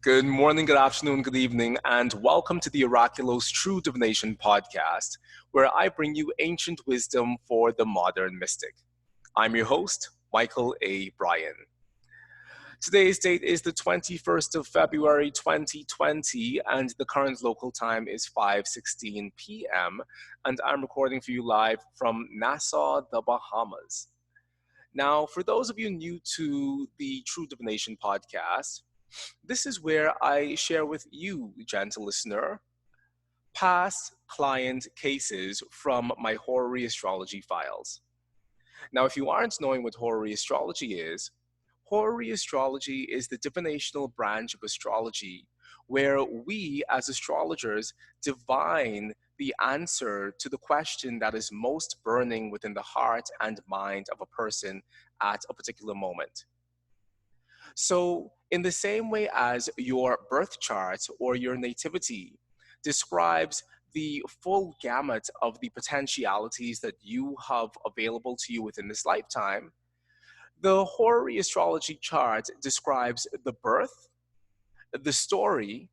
Good morning, good afternoon, good evening, and welcome to the Oraculo's True Divination podcast, where I bring you ancient wisdom for the modern mystic. I'm your host, Michael A. Bryan. Today's date is the 21st of February 2020, and the current local time is 5:16 p.m., and I'm recording for you live from Nassau, the Bahamas. Now, for those of you new to the True Divination podcast, this is where I share with you, gentle listener, past client cases from my Horary Astrology files. Now, if you aren't knowing what Horary Astrology is the divinational branch of astrology where we, as astrologers, divine the answer to the question that is most burning within the heart and mind of a person at a particular moment. So, in the same way as your birth chart or your nativity describes the full gamut of the potentialities that you have available to you within this lifetime, the Horary Astrology chart describes the birth, the story,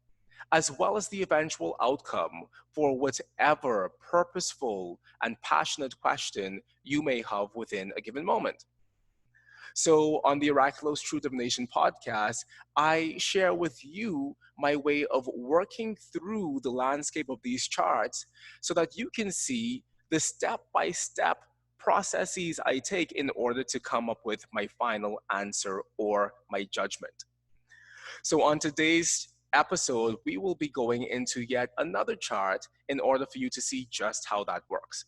as well as the eventual outcome for whatever purposeful and passionate question you may have within a given moment. So on the Oraculo's True Divination podcast, I share with you my way of working through the landscape of these charts so that you can see the step-by-step processes I take in order to come up with my final answer or my judgment. So on today's episode, we will be going into yet another chart in order for you to see just how that works.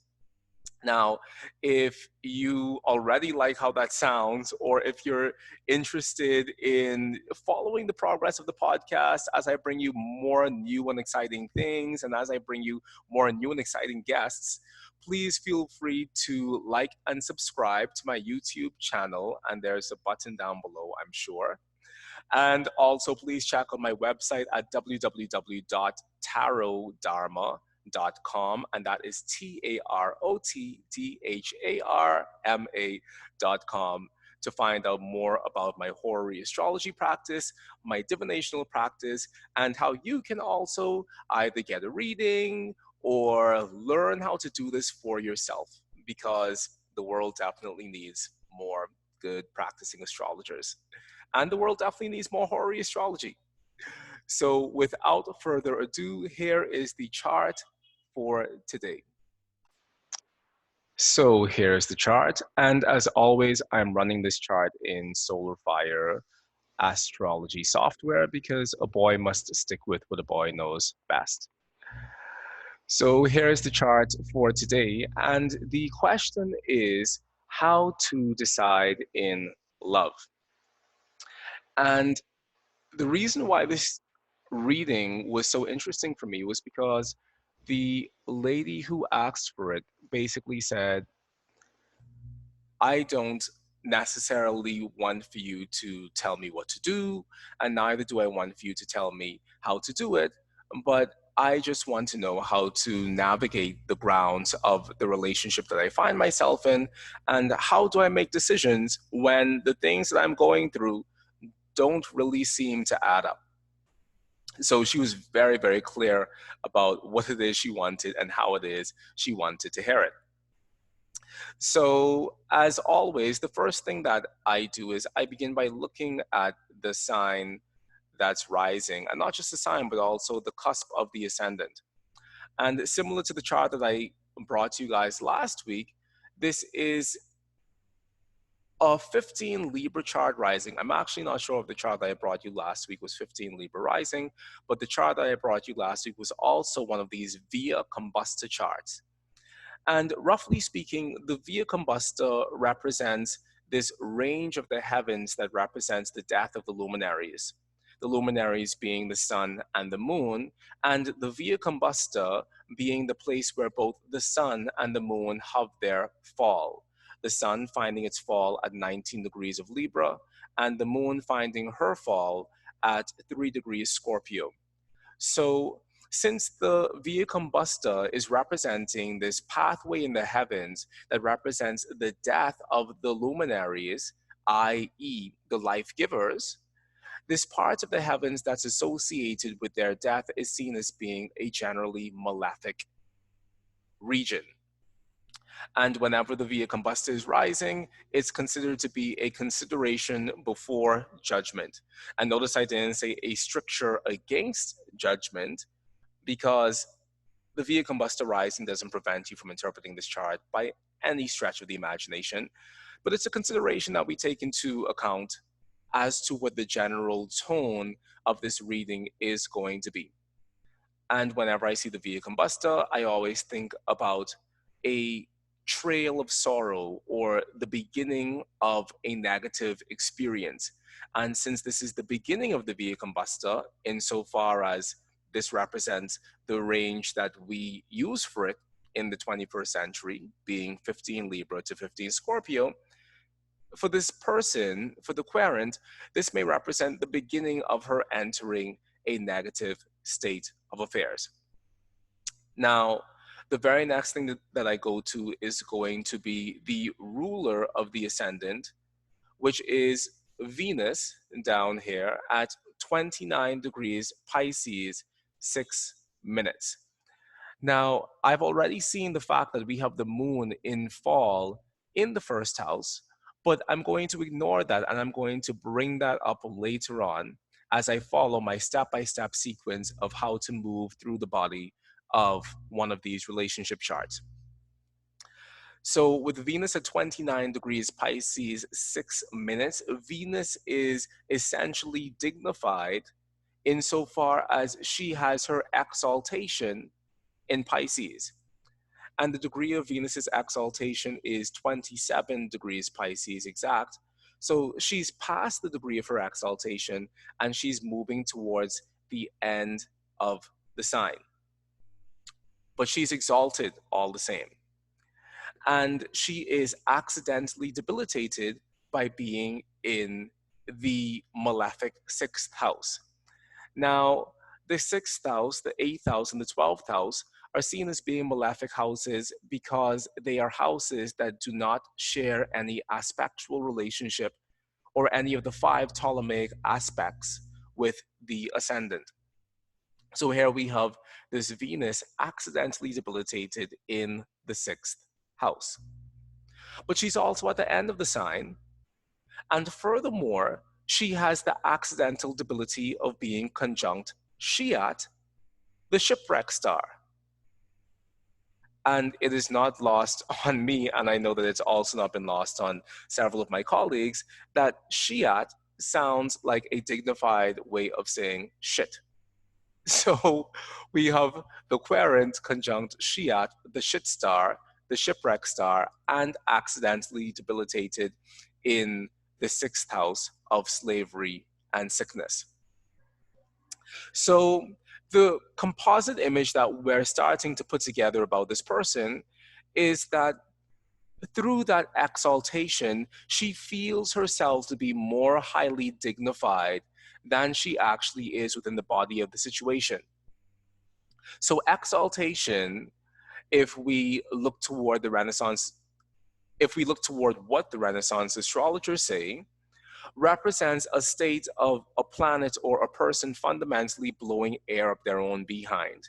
Now, if you already like how that sounds, or if you're interested in following the progress of the podcast as I bring you more new and exciting things, and as I bring you more new and exciting guests, please feel free to like and subscribe to my YouTube channel. And there's a button down below, I'm sure. And also, please check out my website at www.tarotdharma.com, and that is TAROTDHARMA.com, to find out more about my Horary Astrology practice, my divinational practice, and how you can also either get a reading or learn how to do this for yourself, because the world definitely needs more good practicing astrologers. And the world definitely needs more Horary Astrology. So without further ado, here is the chart for today. So here's the chart. And as always, I'm running this chart in Via Astrology software because a boy must stick with what a boy knows best. So here's the chart for today. And the question is how to decide in love. And the reason why this reading was so interesting for me was because the lady who asked for it basically said, I don't necessarily want for you to tell me what to do, and neither do I want for you to tell me how to do it, but I just want to know how to navigate the grounds of the relationship that I find myself in, and how do I make decisions when the things that I'm going through don't really seem to add up. So she was very, very clear about what it is she wanted and how it is she wanted to hear it. So as always, the first thing that I do is I begin by looking at the sign that's rising, and not just the sign, but also the cusp of the ascendant. And similar to the chart that I brought to you guys last week, this is a 15 Libra chart rising. I'm actually not sure if the chart that I brought you last week was 15 Libra rising, but the chart that I brought you last week was also one of these Via Combusta charts. And roughly speaking, the Via Combusta represents this range of the heavens that represents the death of the luminaries. The luminaries being the sun and the moon, and the Via Combusta being the place where both the sun and the moon have their fall. The sun finding its fall at 19 degrees of Libra, and the moon finding her fall at 3 degrees Scorpio. So since the Via Combusta is representing this pathway in the heavens that represents the death of the luminaries, i.e. the life givers, this part of the heavens that's associated with their death is seen as being a generally malefic region. And whenever the Via Combusta is rising, it's considered to be a consideration before judgment. And notice I didn't say a stricture against judgment, because the Via Combusta rising doesn't prevent you from interpreting this chart by any stretch of the imagination, but it's a consideration that we take into account as to what the general tone of this reading is going to be. And whenever I see the Via Combusta, I always think about a trail of sorrow or the beginning of a negative experience. And since this is the beginning of the Via Combusta, insofar as this represents the range that we use for it in the 21st century, being 15 Libra to 15 Scorpio, for this person, for the querent, this may represent the beginning of her entering a negative state of affairs. Now, the very next thing that I go to is going to be the ruler of the ascendant, which is Venus down here at 29 degrees Pisces, 6 minutes. Now, I've already seen the fact that we have the moon in fall in the first house, but I'm going to ignore that and I'm going to bring that up later on as I follow my step-by-step sequence of how to move through the body of one of these relationship charts. So with Venus at 29 degrees Pisces, 6 minutes, Venus is essentially dignified insofar as she has her exaltation in Pisces. And the degree of Venus's exaltation is 27 degrees Pisces exact. So she's past the degree of her exaltation and she's moving towards the end of the sign. But she's exalted all the same. And she is accidentally debilitated by being in the malefic 6th house. Now, the 6th house, the 8th house, and the 12th house are seen as being malefic houses because they are houses that do not share any aspectual relationship or any of the 5 Ptolemaic aspects with the ascendant. So here we have this Venus accidentally debilitated in the 6th house. But she's also at the end of the sign. And furthermore, she has the accidental debility of being conjunct Shiat, the shipwreck star. And it is not lost on me, and I know that it's also not been lost on several of my colleagues, that Shiat sounds like a dignified way of saying shit. So we have the querent conjunct Shiat, the shit star, the shipwreck star, and accidentally debilitated in the 6th house of slavery and sickness. So the composite image that we're starting to put together about this person is that through that exaltation, she feels herself to be more highly dignified than she actually is within the body of the situation. So exaltation, if we look toward the Renaissance, if we look toward what the Renaissance astrologers say, represents a state of a planet or a person fundamentally blowing air up their own behind.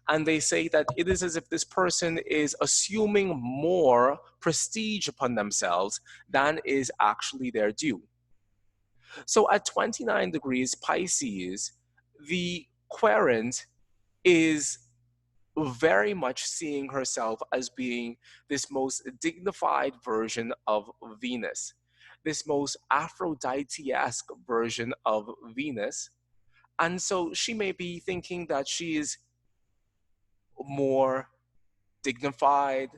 And they say that it is as if this person is assuming more prestige upon themselves than is actually their due. So at 29 degrees Pisces, the querent is very much seeing herself as being this most dignified version of Venus, this most Aphrodite-esque version of Venus. And so she may be thinking that she is more dignified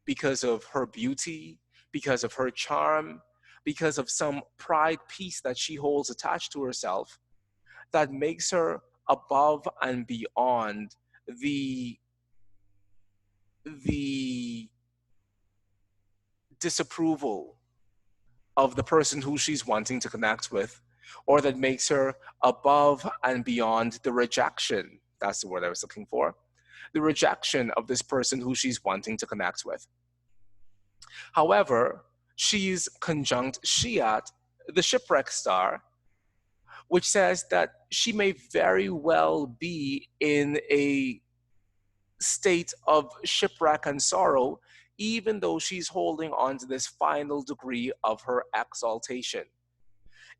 because of her beauty, because of her charm, because of some pride piece that she holds attached to herself that makes her above and beyond the disapproval of the person who she's wanting to connect with, or that makes her above and beyond the rejection. That's the word I was looking for. The rejection of this person who she's wanting to connect with. However, she's conjunct Shiat, the shipwreck star, which says that she may very well be in a state of shipwreck and sorrow, even though she's holding on to this final degree of her exaltation.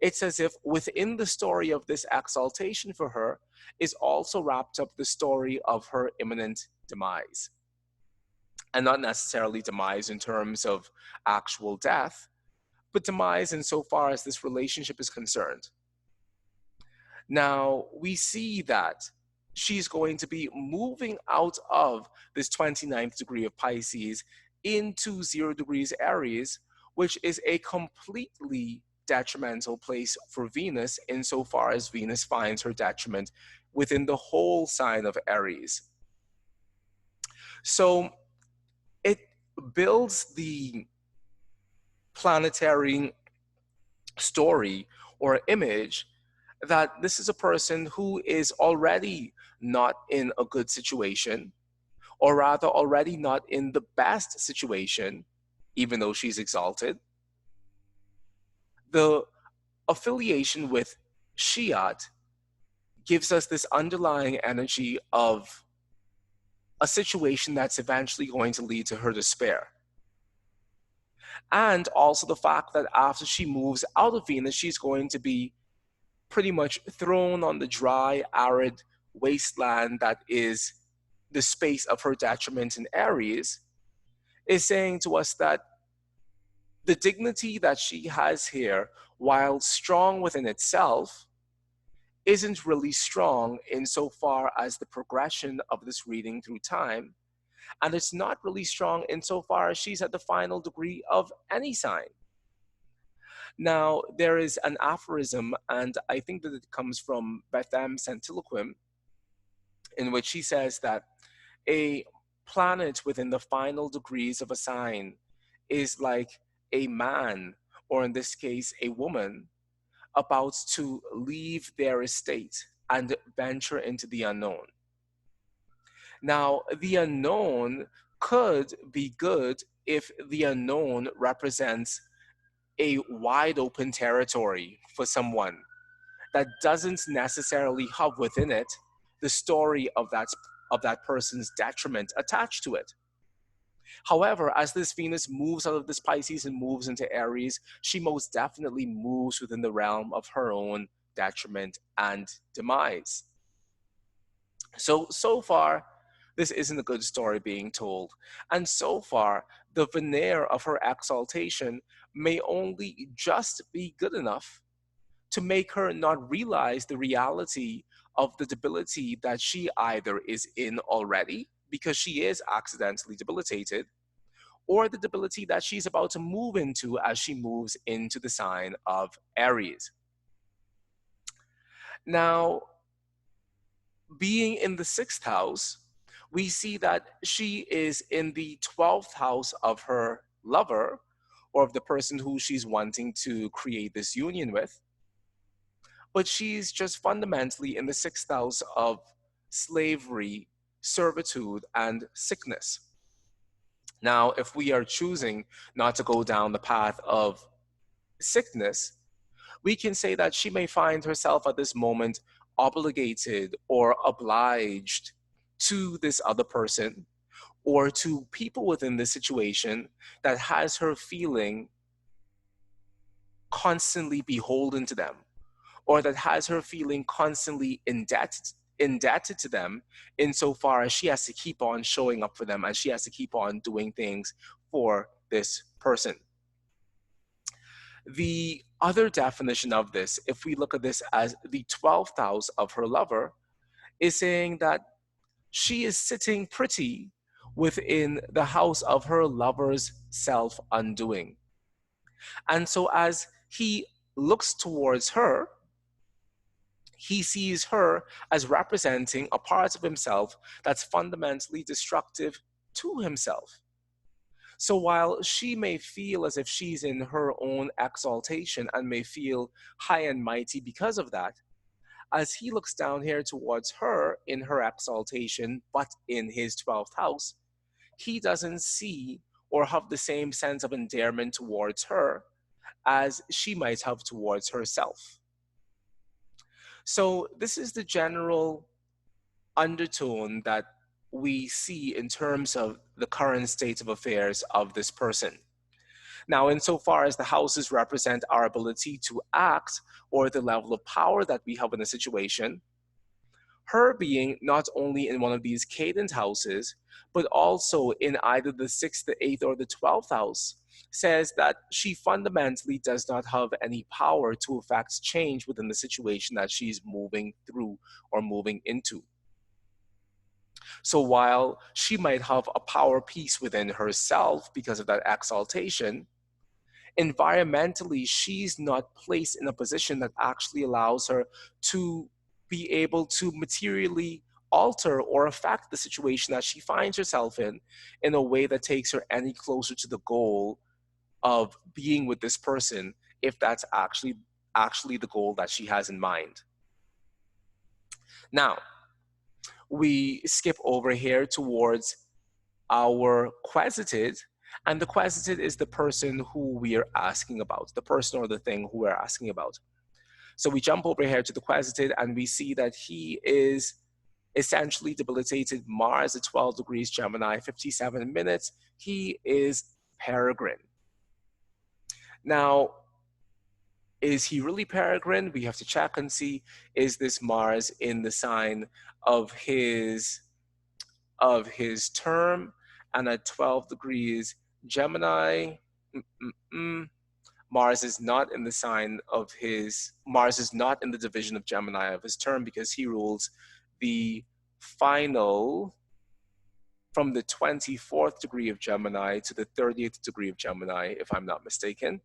It's as if within the story of this exaltation for her is also wrapped up the story of her imminent demise. And not necessarily demise in terms of actual death, but demise insofar as this relationship is concerned. Now, we see that she's going to be moving out of this 29th degree of Pisces into 0 degrees Aries, which is a completely detrimental place for Venus insofar as Venus finds her detriment within the whole sign of Aries. So it builds the planetary story or image that this is a person who is already not in a good situation, or rather already not in the best situation, even though she's exalted. The affiliation with Shiat gives us this underlying energy of a situation that's eventually going to lead to her despair. And also the fact that after she moves out of Venus, she's going to be pretty much thrown on the dry, arid wasteland that is the space of her detriment in Aries, is saying to us that the dignity that she has here, while strong within itself, isn't really strong insofar as the progression of this reading through time. And it's not really strong insofar as she's at the final degree of any sign. Now, there is an aphorism, and I think that it comes from Bethem Centiloquim, in which she says that a planet within the final degrees of a sign is like a man, or in this case, a woman, about to leave their estate and venture into the unknown. Now, the unknown could be good if the unknown represents a wide open territory for someone that doesn't necessarily have within it the story of that person's detriment attached to it. However, as this Venus moves out of this Pisces and moves into Aries, she most definitely moves within the realm of her own detriment and demise. So far, this isn't a good story being told. And so far, the veneer of her exaltation may only just be good enough to make her not realize the reality of the debility that she either is in already, because she is accidentally debilitated, or the debility that she's about to move into as she moves into the sign of Aries. Now, being in the 6th house, we see that she is in the 12th house of her lover, or of the person who she's wanting to create this union with. But she's just fundamentally in the 6th house of slavery, servitude, and sickness. Now, if we are choosing not to go down the path of sickness, we can say that she may find herself at this moment obligated or obliged to this other person or to people within this situation that has her feeling constantly beholden to them, or that has her feeling constantly indebted to them insofar as she has to keep on showing up for them and she has to keep on doing things for this person. The other definition of this, if we look at this as the 12th house of her lover, is saying that she is sitting pretty within the house of her lover's self-undoing. And so as he looks towards her, he sees her as representing a part of himself that's fundamentally destructive to himself. So while she may feel as if she's in her own exaltation and may feel high and mighty because of that, as he looks down here towards her in her exaltation, but in his 12th house, he doesn't see or have the same sense of endearment towards her as she might have towards herself. So this is the general undertone that we see in terms of the current state of affairs of this person. Now, insofar as the houses represent our ability to act or the level of power that we have in a situation, her being not only in one of these cadent houses, but also in either the sixth, the eighth, or the 12th house, says that she fundamentally does not have any power to affect change within the situation that she's moving through or moving into. So while she might have a power piece within herself because of that exaltation, environmentally, she's not placed in a position that actually allows her to be able to materially alter or affect the situation that she finds herself in a way that takes her any closer to the goal of being with this person, if that's actually the goal that she has in mind. Now, we skip over here towards our quesited, and the quesited is the person who we are asking about, the person or the thing who we're asking about. So we jump over here to the quesited, and we see that he is essentially debilitated Mars at 12 degrees Gemini, 57 minutes. He is peregrine. Now, is he really peregrine? We have to check and see, is this Mars in the sign of his term? And at 12 degrees Gemini, Mars is not in the sign of Mars is not in the division of Gemini of his term, because he rules the final from the 24th degree of Gemini to the 30th degree of Gemini, if I'm not mistaken.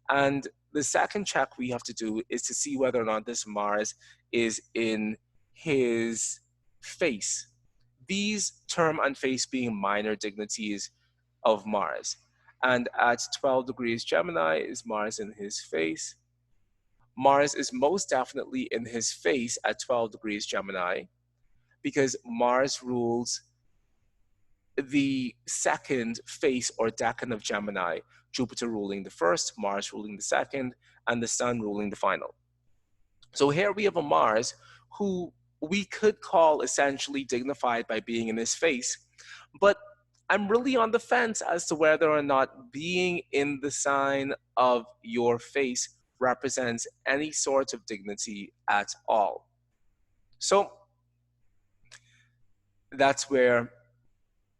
And the second check we have to do is to see whether or not this Mars is in his face. These term and face being minor dignities of Mars. And at 12 degrees Gemini is Mars in his face. Mars is most definitely in his face at 12 degrees Gemini, because Mars rules the second face or decan of Gemini, Jupiter ruling the first, Mars ruling the second, and the Sun ruling the final. So here we have a Mars who we could call essentially dignified by being in his face, but I'm really on the fence as to whether or not being in the sign of your face represents any sort of dignity at all. So that's where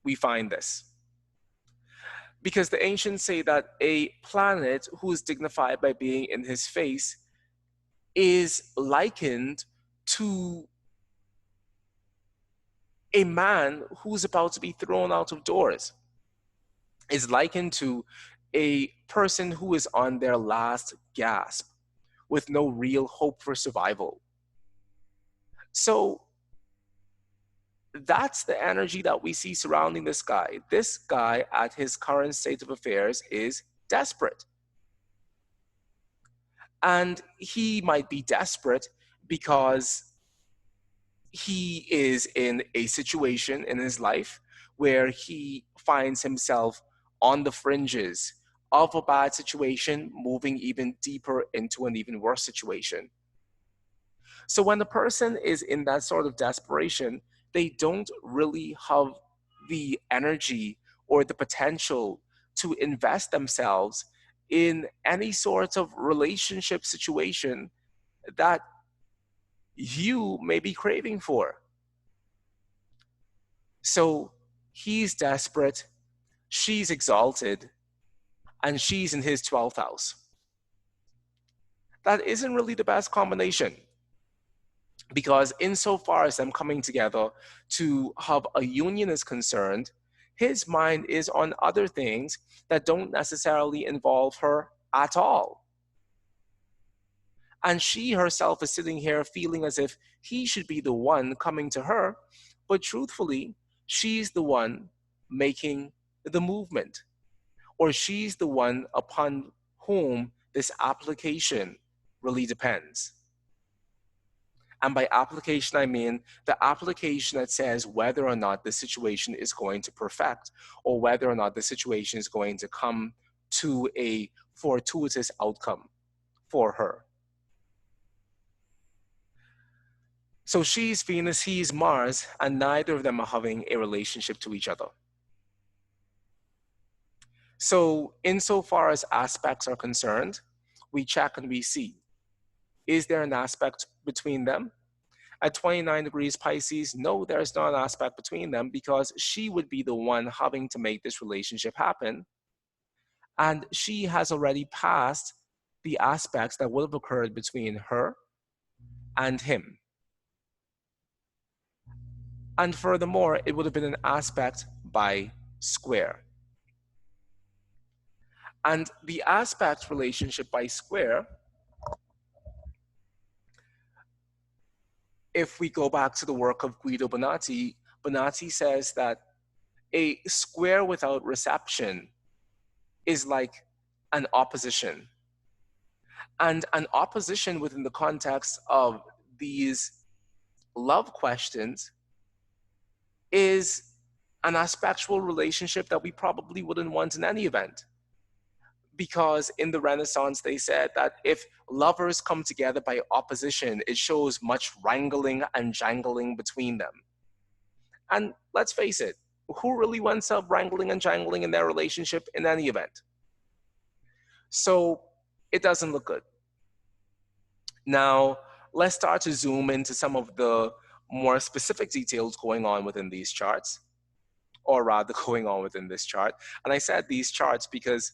we find this. Because the ancients say that a planet who is dignified by being in his face is likened to a man who's about to be thrown out of doors, is likened to a person who is on their last gasp with no real hope for survival. So that's the energy that we see surrounding this guy. This guy, at his current state of affairs, is desperate. And he might be desperate because he is in a situation in his life where he finds himself on the fringes of a bad situation, moving even deeper into an even worse situation. So when a person is in that sort of desperation, they don't really have the energy or the potential to invest themselves in any sort of relationship situation that you may be craving for. So he's desperate, she's exalted, and she's in his 12th house. That isn't really the best combination, because insofar as them coming together to have a union is concerned, his mind is on other things that don't necessarily involve her at all. And she herself is sitting here feeling as if he should be the one coming to her, but truthfully, she's the one making the movement, or she's the one upon whom this application really depends. And by application, I mean the application that says whether or not the situation is going to perfect, or whether or not the situation is going to come to a fortuitous outcome for her. So she's Venus, he's Mars, and neither of them are having a relationship to each other. So insofar as aspects are concerned, we check and we see, is there an aspect between them? At 29 degrees Pisces, no, there's not an aspect between them because she would be the one having to make this relationship happen. And she has already passed the aspects that would have occurred between her and him. And furthermore, it would have been an aspect by square. And the aspect relationship by square, if we go back to the work of Guido Bonatti, Bonatti says that a square without reception is like an opposition. And an opposition within the context of these love questions is an aspectual relationship that we probably wouldn't want in any event. Because in the Renaissance, they said that if lovers come together by opposition, it shows much wrangling and jangling between them. And let's face it, who really wants up wrangling and jangling in their relationship in any event? So it doesn't look good. Now, let's start to zoom into some of the more specific details going on within these charts, or rather going on within this chart. And I said these charts because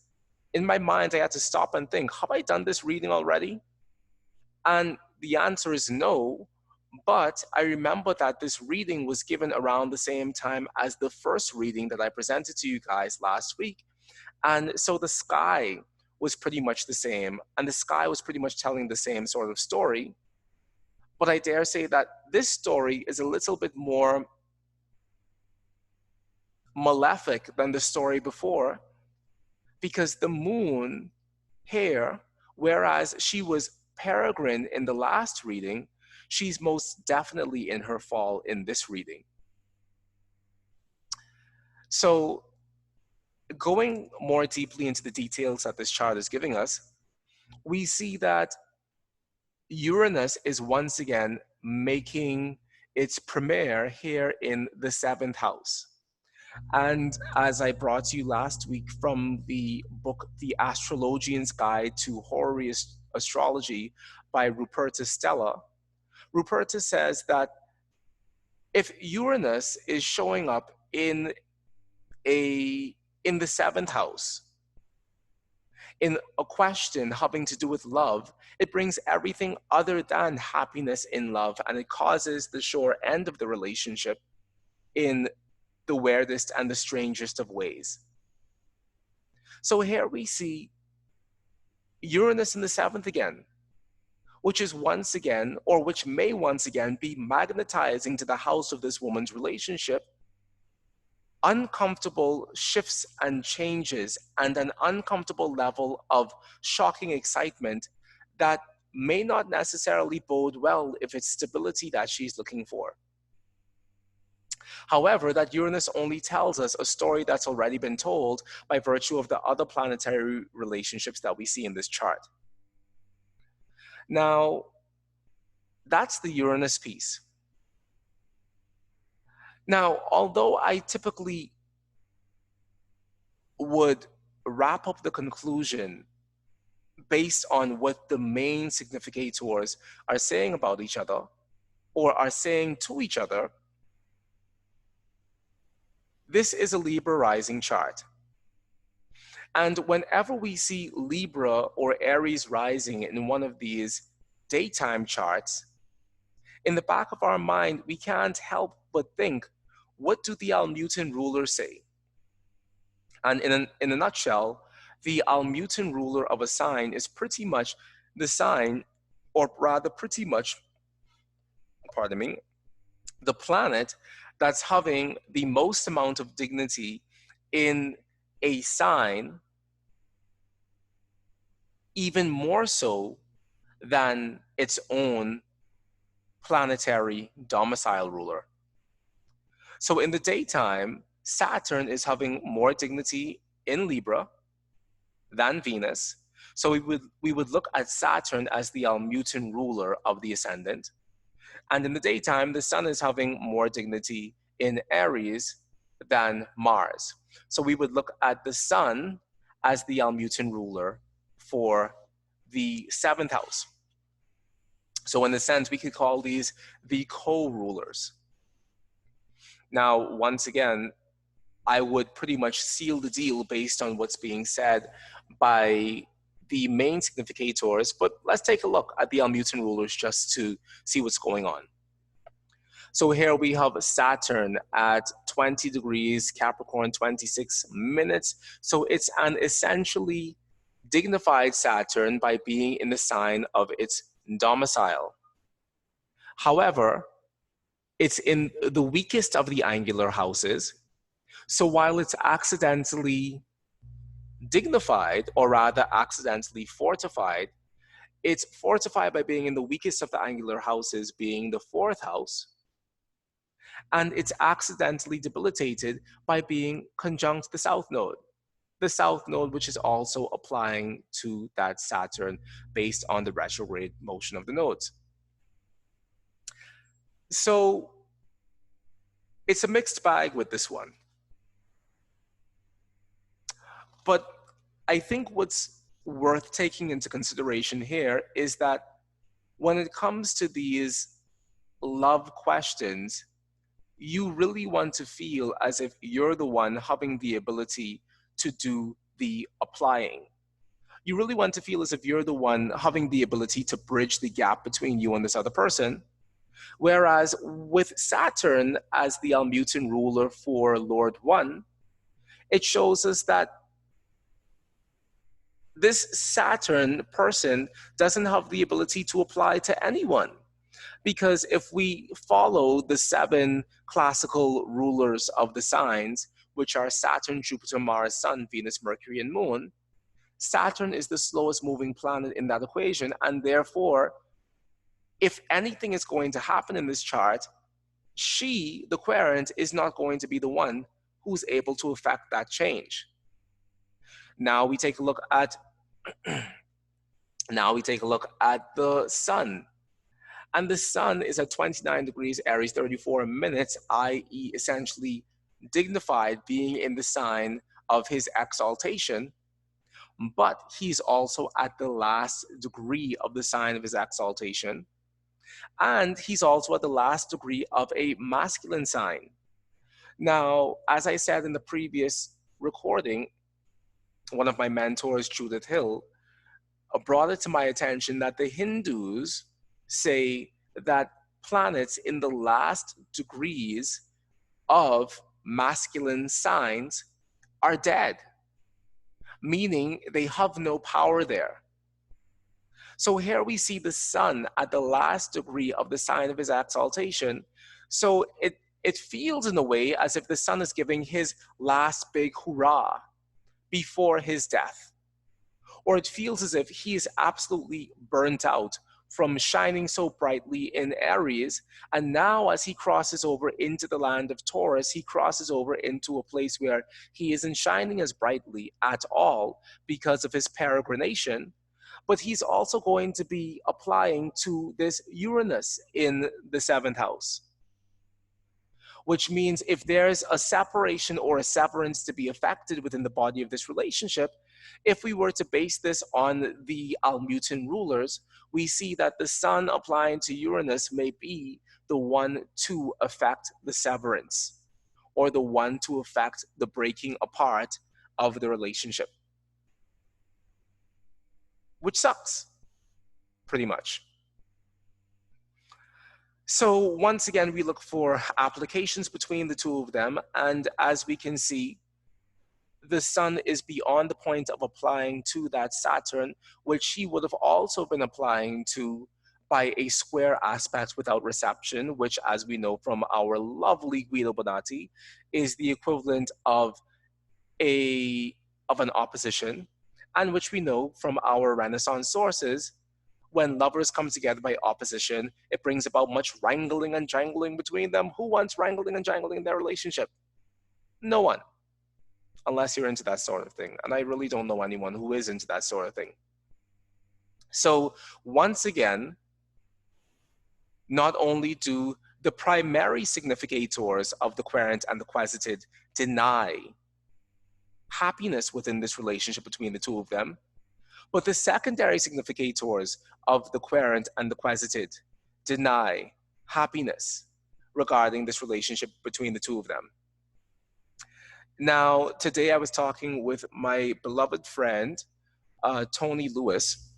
in my mind, I had to stop and think, have I done this reading already? And the answer is no, but I remember that this reading was given around the same time as the first reading that I presented to you guys last week. And so the sky was pretty much the same, and the sky was pretty much telling the same sort of story. But I dare say that this story is a little bit more malefic than the story before, because the moon here, whereas she was peregrine in the last reading, she's most definitely in her fall in this reading. So going more deeply into the details that this chart is giving us, we see that Uranus is once again making its premiere here in the 7th house. And as I brought you last week from the book, The Astrologian's Guide to Horary Astrology by Rupertus Stella, Rupertus says that if Uranus is showing up in the 7th house, in a question having to do with love, it brings everything other than happiness in love, and it causes the sure end of the relationship in the weirdest and the strangest of ways. So here we see Uranus in the 7th again, which is once again, or which may once again be magnetizing to the house of this woman's relationship, uncomfortable shifts and changes and an uncomfortable level of shocking excitement that may not necessarily bode well if it's stability that she's looking for. However, that Uranus only tells us a story that's already been told by virtue of the other planetary relationships that we see in this chart. Now, that's the Uranus piece. Now, although I typically would wrap up the conclusion based on what the main significators are saying about each other or are saying to each other, this is a Libra rising chart. And whenever we see Libra or Aries rising in one of these daytime charts, in the back of our mind, we can't help but think, what do the Almuten rulers say? And in a nutshell, the Almuten ruler of a sign is pretty much the sign, or rather pretty much, pardon me, the planet that's having the most amount of dignity in a sign, even more so than its own planetary domicile ruler. So in the daytime, Saturn is having more dignity in Libra than Venus. So we would look at Saturn as the Almuten ruler of the ascendant. And in the daytime, the sun is having more dignity in Aries than Mars. So we would look at the sun as the Almuten ruler for the seventh house. So in a sense, we could call these the co-rulers. Now, once again, I would pretty much seal the deal based on what's being said by the main significators, but let's take a look at the Almuten rulers just to see what's going on. So here we have Saturn at 20 degrees, Capricorn 26 minutes. So it's an essentially dignified Saturn by being in the sign of its domicile. However, it's in the weakest of the angular houses. So while it's accidentally dignified, or rather accidentally fortified, it's fortified by being in the weakest of the angular houses, being the fourth house. And it's accidentally debilitated by being conjunct the south node. The south node, which is also applying to that Saturn based on the retrograde motion of the nodes. So it's a mixed bag with this one. But I think what's worth taking into consideration here is that when it comes to these love questions, you really want to feel as if you're the one having the ability to do the applying. You really want to feel as if you're the one having the ability to bridge the gap between you and this other person. Whereas with Saturn as the Almuten ruler for Lord 1, it shows us that this Saturn person doesn't have the ability to apply to anyone. Because if we follow the 7 classical rulers of the signs, which are Saturn, Jupiter, Mars, Sun, Venus, Mercury, and Moon, Saturn is the slowest moving planet in that equation. And therefore, if anything is going to happen in this chart, she, the querent, is not going to be the one who's able to affect that change. Now we take a look at the sun. And the sun is at 29 degrees Aries, 34 minutes, i.e. essentially dignified, being in the sign of his exaltation. But he's also at the last degree of the sign of his exaltation. And he's also at the last degree of a masculine sign. Now, as I said in the previous recording, one of my mentors, Judith Hill, brought it to my attention that the Hindus say that planets in the last degrees of masculine signs are dead, meaning they have no power there. So here we see the sun at the last degree of the sign of his exaltation. So it feels in a way as if the sun is giving his last big hurrah before his death. Or it feels as if he is absolutely burnt out from shining so brightly in Aries. And now as he crosses over into the land of Taurus, he crosses over into a place where he isn't shining as brightly at all because of his peregrination. But he's also going to be applying to this Uranus in the 7th house. Which means if there's a separation or a severance to be affected within the body of this relationship, if we were to base this on the Almuten rulers, we see that the sun applying to Uranus may be the one to affect the severance, or the one to affect the breaking apart of the relationship. Which sucks, pretty much. So once again, we look for applications between the two of them. And as we can see, the sun is beyond the point of applying to that Saturn, which he would have also been applying to by a square aspect without reception, which, as we know from our lovely Guido Bonatti, is the equivalent of an opposition, and which we know from our Renaissance sources, when lovers come together by opposition, it brings about much wrangling and jangling between them. Who wants wrangling and jangling in their relationship? No one. Unless you're into that sort of thing. And I really don't know anyone who is into that sort of thing. So once again, not only do the primary significators of the querent and the quasitive deny happiness within this relationship between the two of them, but the secondary significators of the querent and the quasitive deny happiness regarding this relationship between the two of them. Now, today I was talking with my beloved friend, Tony Lewis,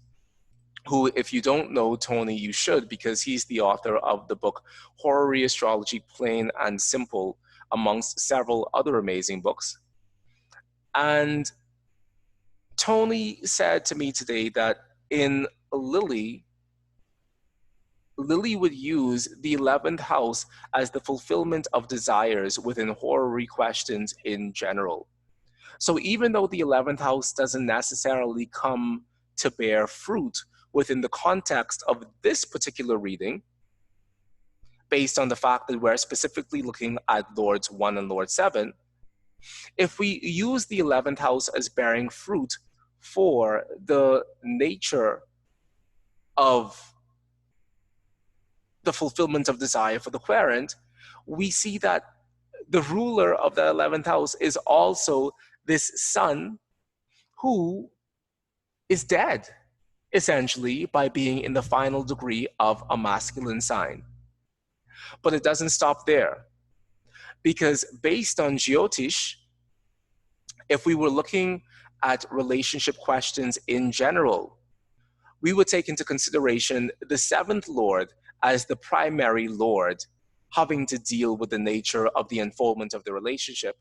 who, if you don't know Tony, you should, because he's the author of the book Horary Astrology, Plain and Simple, amongst several other amazing books. And Tony said to me today that in Lily would use the 11th house as the fulfillment of desires within horary questions in general. So even though the 11th house doesn't necessarily come to bear fruit within the context of this particular reading, based on the fact that we're specifically looking at Lords 1 and Lord 7, if we use the 11th house as bearing fruit for the nature of the fulfillment of desire for the querent, we see that the ruler of the 11th house is also this sun who is dead, essentially, by being in the final degree of a masculine sign. But it doesn't stop there, because based on Jyotish, if we were looking at relationship questions in general, we would take into consideration the 7th Lord as the primary Lord, having to deal with the nature of the unfoldment of the relationship.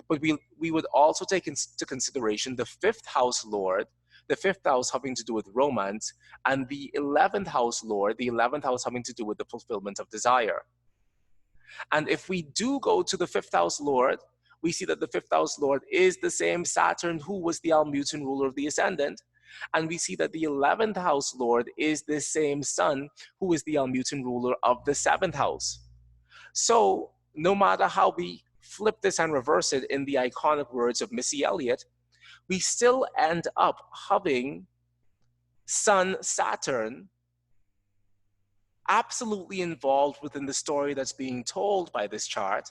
But we would also take into consideration the 5th house Lord, the 5th house having to do with romance, and the 11th house Lord, the 11th house having to do with the fulfillment of desire. And if we do go to the 5th house Lord, we see that the 5th house Lord is the same Saturn who was the Almuten ruler of the ascendant. And we see that the 11th house Lord is the same Sun who is the Almuten ruler of the 7th house. So no matter how we flip this and reverse it in the iconic words of Missy Elliott, we still end up having Sun Saturn absolutely involved within the story that's being told by this chart.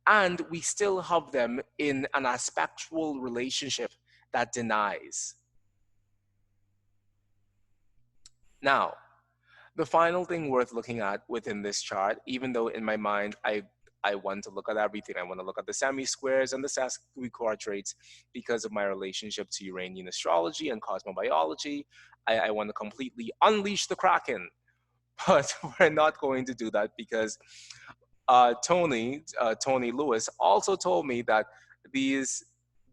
And we still have them in an aspectual relationship that denies. Now, the final thing worth looking at within this chart, even though in my mind I want to look at everything. I want to look at the semi-squares and the sesqui quadrates because of my relationship to Uranian astrology and cosmobiology. I want to completely unleash the Kraken, but we're not going to do that because Tony Lewis also told me that these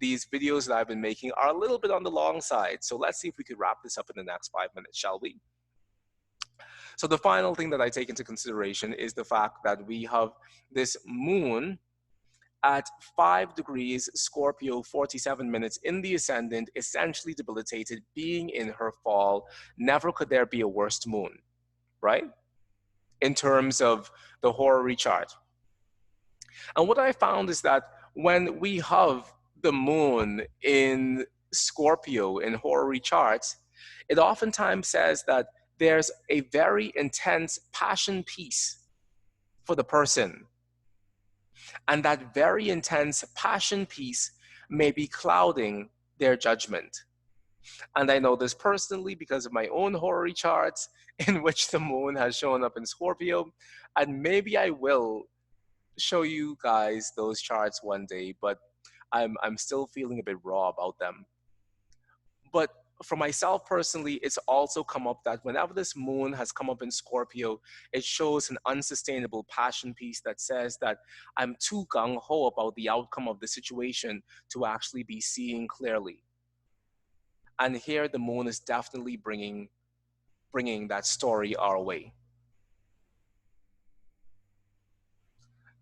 videos that I've been making are a little bit on the long side. So let's see if we could wrap this up in the next 5 minutes, shall we? So the final thing that I take into consideration is the fact that we have this moon at 5 degrees Scorpio, 47 minutes in the ascendant, essentially debilitated, being in her fall. Never could there be a worst moon, right? In terms of the horary chart. And what I found is that when we have the moon in Scorpio in horary charts, it oftentimes says that there's a very intense passion piece for the person. And that very intense passion piece may be clouding their judgment. And I know this personally because of my own horary charts in which the moon has shown up in Scorpio. And maybe I will show you guys those charts one day, but I'm still feeling a bit raw about them. But for myself personally, it's also come up that whenever this moon has come up in Scorpio, it shows an unsustainable passion piece that says that I'm too gung-ho about the outcome of the situation to actually be seeing clearly. And here the moon is definitely bringing that story our way.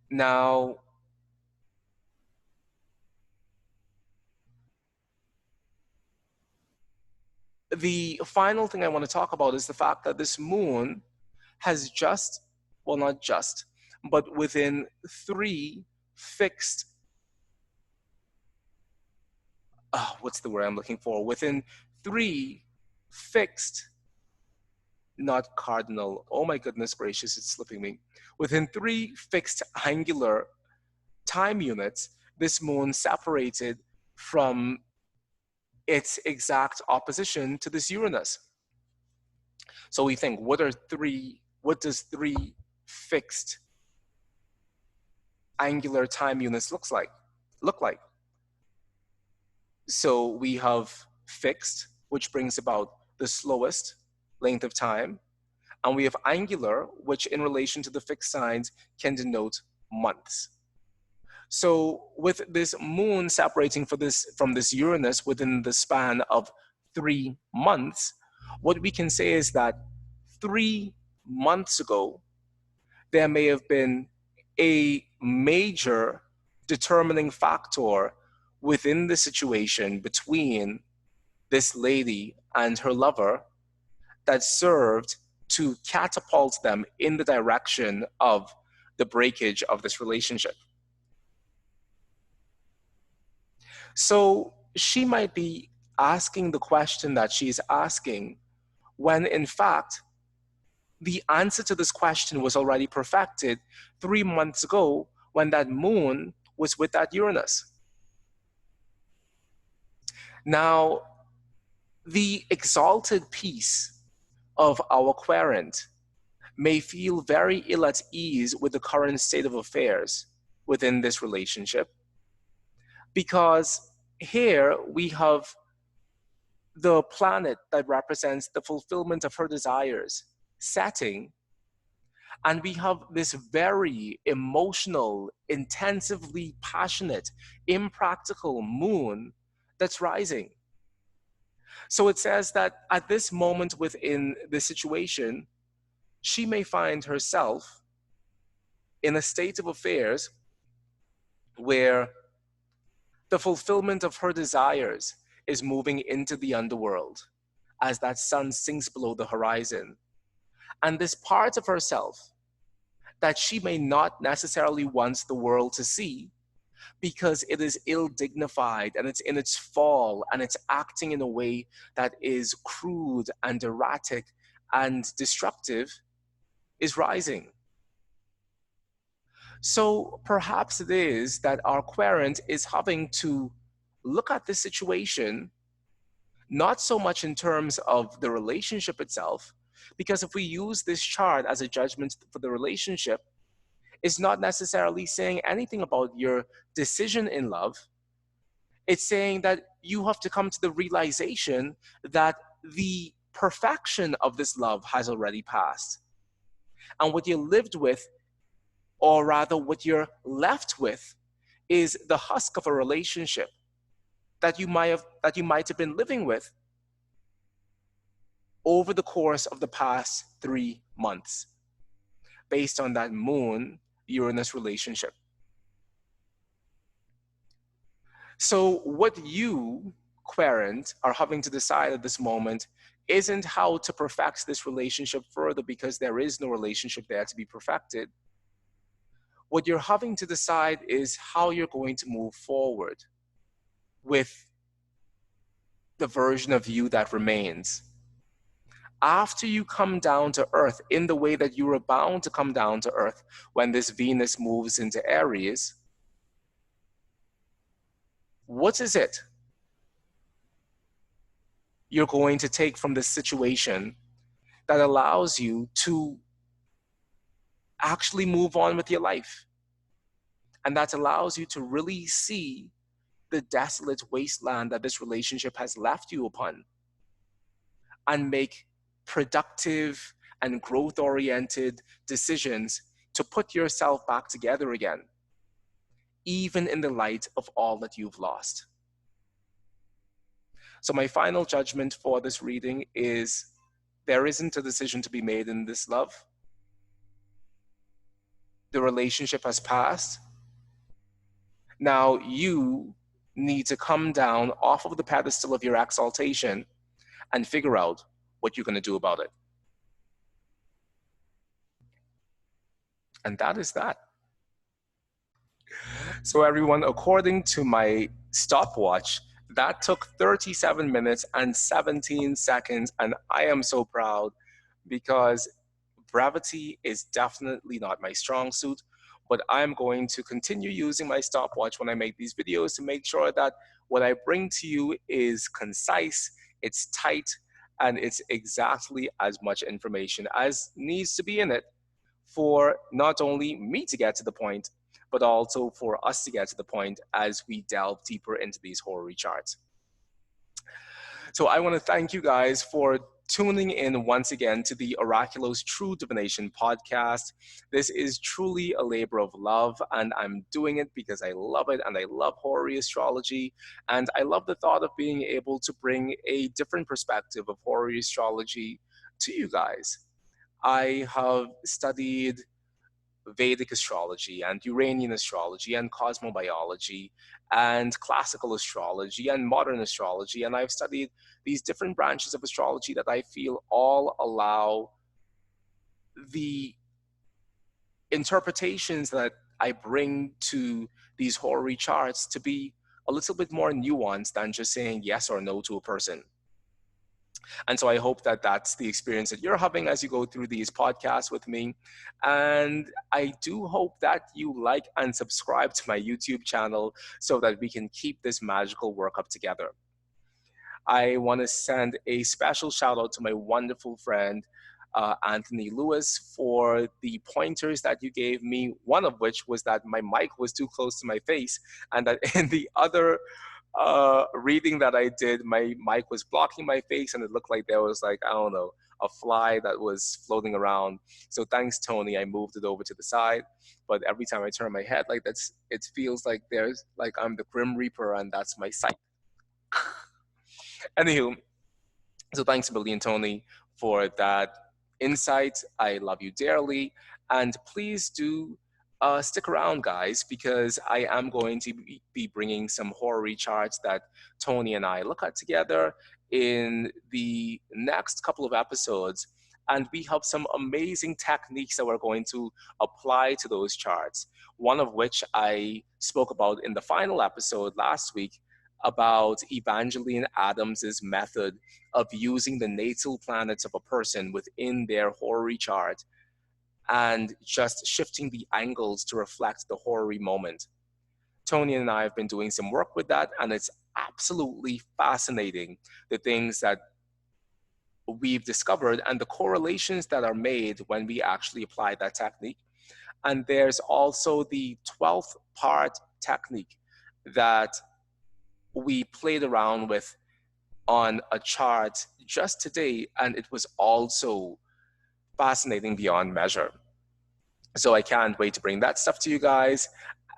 Now, the final thing I want to talk about is the fact that this moon has just, well, not just, but within 3 fixed, what's the word I'm looking for? Within 3 fixed not cardinal. Oh my goodness gracious, it's slipping me. Within 3 fixed angular time units, this moon separated from its exact opposition to this Uranus. So we think, what does 3 fixed angular time units look like? So we have fixed, which brings about the slowest length of time, and we have angular, which in relation to the fixed signs can denote months. So with this moon separating from this Uranus within the span of 3 months, what we can say is that 3 months ago, there may have been a major determining factor within the situation between this lady and her lover that served to catapult them in the direction of the breakage of this relationship. So she might be asking the question that she's asking when in fact the answer to this question was already perfected 3 months ago when that moon was with that Uranus. Now, the exalted piece of our querent may feel very ill at ease with the current state of affairs within this relationship, because here we have the planet that represents the fulfillment of her desires setting, and we have this very emotional, intensively passionate, impractical moon that's rising. So it says that at this moment within the situation, she may find herself in a state of affairs where the fulfillment of her desires is moving into the underworld as that sun sinks below the horizon. And this part of herself that she may not necessarily want the world to see because it is ill-dignified and it's in its fall and it's acting in a way that is crude and erratic and destructive, is rising. So perhaps it is that our querent is having to look at this situation not so much in terms of the relationship itself, because if we use this chart as a judgment for the relationship, it's not necessarily saying anything about your decision in love. It's saying that you have to come to the realization that the perfection of this love has already passed. And what you lived with, or rather what you're left with, is the husk of a relationship that you might have been living with over the course of the past 3 months, based on that moon Uranus relationship. So what you, querent, are having to decide at this moment isn't how to perfect this relationship further, because there is no relationship there to be perfected. What you're having to decide is how you're going to move forward with the version of you that remains. After you come down to earth in the way that you were bound to come down to earth when this Venus moves into Aries, what is it you're going to take from this situation that allows you to actually move on with your life? And that allows you to really see the desolate wasteland that this relationship has left you upon, and make productive and growth-oriented decisions to put yourself back together again, even in the light of all that you've lost. So my final judgment for this reading is there isn't a decision to be made in this love. The relationship has passed. Now you need to come down off of the pedestal of your exaltation and figure out what you're going to do about it. And that is that. So everyone, according to my stopwatch, that took 37 minutes and 17 seconds, and I am so proud because brevity is definitely not my strong suit. But I'm going to continue using my stopwatch when I make these videos to make sure that what I bring to you is concise, it's tight, and it's exactly as much information as needs to be in it for not only me to get to the point, but also for us to get to the point as we delve deeper into these horary charts. So I want to thank you guys for tuning in once again to the Oraculo's True Divination podcast. This is truly a labor of love, and I'm doing it because I love it and I love Horary Astrology. And I love the thought of being able to bring a different perspective of Horary Astrology to you guys. I have studied Vedic astrology and Uranian astrology and cosmobiology and classical astrology and modern astrology. And I've studied these different branches of astrology that I feel all allow the interpretations that I bring to these horary charts to be a little bit more nuanced than just saying yes or no to a person. And so I hope that that's the experience that you're having as you go through these podcasts with me. And I do hope that you like and subscribe to my YouTube channel so that we can keep this magical work up together. I want to send a special shout out to my wonderful friend, Anthony Lewis, for the pointers that you gave me. One of which was that my mic was too close to my face, and that in the other reading that I did, my mic was blocking my face, and it looked like there was, like, I don't know, a fly that was floating around. So thanks, Tony. I moved it over to the side, but every time I turn my head, like, it feels like there's, like, I'm the Grim Reaper, and that's my sight. Anywho, so thanks a billion, Tony, for that insight. I love you dearly. And please do stick around, guys, because I am going to be bringing some horary charts that Tony and I look at together in the next couple of episodes. And we have some amazing techniques that we're going to apply to those charts. One of which I spoke about in the final episode last week about Evangeline Adams's method of using the natal planets of a person within their horary chart and just shifting the angles to reflect the horary moment. Tony and I have been doing some work with that, and it's absolutely fascinating, the things that we've discovered and the correlations that are made when we actually apply that technique. And there's also the 12th part technique that we played around with on a chart just today, and it was also fascinating beyond measure. So I can't wait to bring that stuff to you guys,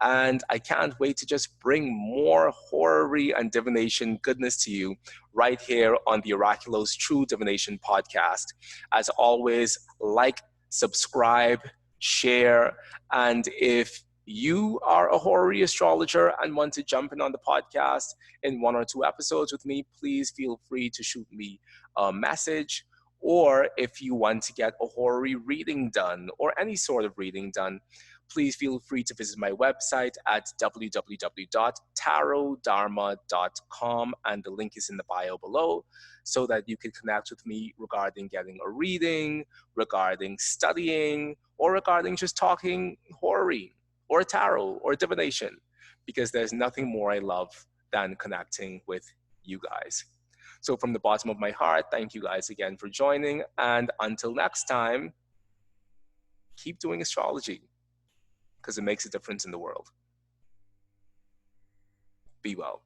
and I can't wait to just bring more horary and divination goodness to you right here on the Oraculo's True Divination podcast. As always, like, subscribe, share, and if you are a horary astrologer and want to jump in on the podcast in 1 or 2 episodes with me, please feel free to shoot me a message. Or if you want to get a horary reading done or any sort of reading done, please feel free to visit my website at www.tarotdharma.com, and the link is in the bio below, so that you can connect with me regarding getting a reading, regarding studying, or regarding just talking horary or tarot or divination, because there's nothing more I love than connecting with you guys. So from the bottom of my heart, thank you guys again for joining. And until next time, keep doing astrology, because it makes a difference in the world. Be well.